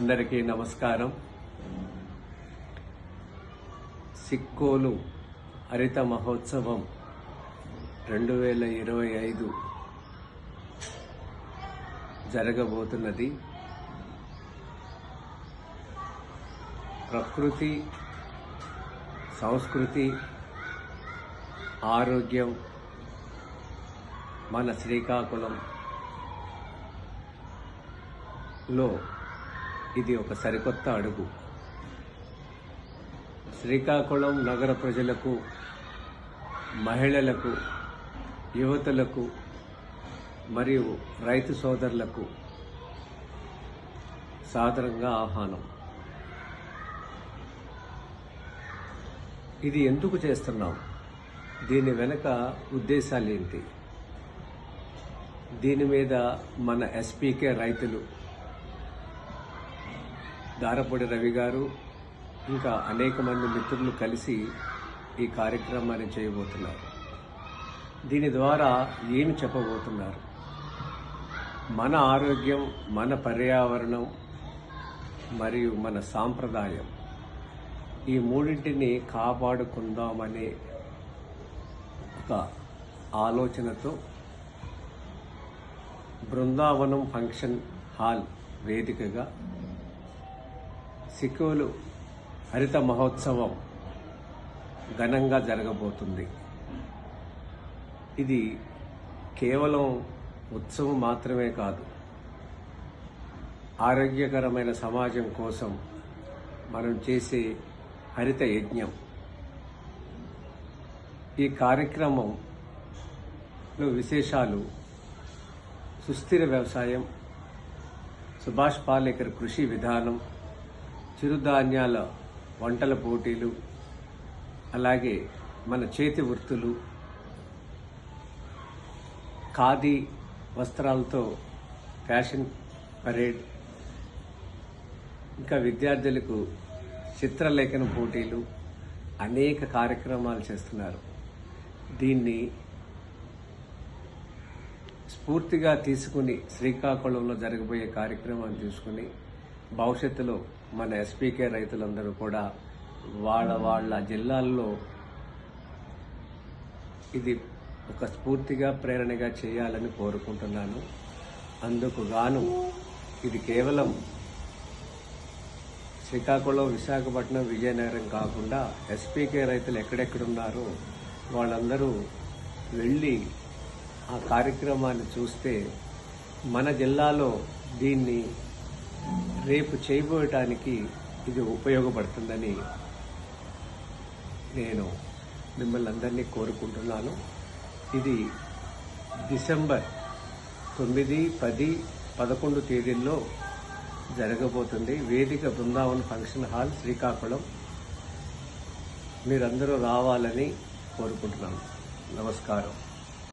అందరికీ నమస్కారం. సిక్కోలు హరిత మహోత్సవం 2025 జరగబోతున్నది. ప్రకృతి, సంస్కృతి, ఆరోగ్యం మన శ్రీకాకుళంలో ఇది ఒక సరికొత్త అడుగు. శ్రీకాకుళం నగర ప్రజలకు, మహిళలకు, యువతులకు మరియు రైతు సోదరులకు సాదరంగా ఆహ్వానం. ఇది ఎందుకు చేస్తున్నాం? దీని వెనుక ఉద్దేశాలు ఏంటి? దీని మీద మన ఎస్పీకే రైతులు దారపూడి రవి గారు ఇంకా అనేక మంది మిత్రులు కలిసి ఈ కార్యక్రమాన్ని చేయబోతున్నారు. దీని ద్వారా ఏమి చెప్పబోతున్నారు? మన ఆరోగ్యం, మన పర్యావరణం మరియు మన సాంప్రదాయం, ఈ మూడింటిని కాపాడుకుందామనే ఒక ఆలోచనతో బృందావనం ఫంక్షన్ హాల్ వేదికగా సిక్కోలు హరిత మహోత్సవం ఘనంగా జరగబోతుంది. ఇది కేవలం ఉత్సవం మాత్రమే కాదు, ఆరోగ్యకరమైన సమాజం కోసం మనం చేసే హరిత యజ్ఞం. ఈ కార్యక్రమంలో విశేషాలు సుస్థిర వ్యవసాయం, సుభాష్ పాలేకర్ కృషి విధానం, చిరుధాన్యాల వంటల పోటీలు, అలాగే మన చేతి వృత్తులు, ఖాదీ వస్త్రాలతో ఫ్యాషన్ పరేడ్, ఇంకా విద్యార్థులకు చిత్రలేఖన పోటీలు, అనేక కార్యక్రమాలు చేస్తున్నారు. దీన్ని స్ఫూర్తిగా తీసుకుని శ్రీకాకుళంలో జరగబోయే కార్యక్రమాన్ని తీసుకుని భవిష్యత్తులో మన ఎస్పీకే రైతులందరూ కూడా వాళ్ళ జిల్లాల్లో ఇది ఒక స్ఫూర్తిగా, ప్రేరణగా చేయాలని కోరుకుంటున్నాను. అందుకు గాను ఇది కేవలం శ్రీకాకుళం, విశాఖపట్నం, విజయనగరం కాకుండా ఎస్పీకే రైతులు ఎక్కడెక్కడున్నారో వాళ్ళందరూ వెళ్ళి ఆ కార్యక్రమాన్ని చూస్తే మన జిల్లాలో దీన్ని రేపు చేయబోయటానికి ఇది ఉపయోగపడుతుందని నేను మిమ్మల్ని అందరినీ కోరుకుంటున్నాను. ఇది డిసెంబర్ 9, 10, 11 తేదీల్లో జరగబోతుంది. వేదిక బృందావన్ ఫంక్షన్ హాల్, శ్రీకాకుళం. మీరందరూ రావాలని కోరుకుంటున్నాను. నమస్కారం.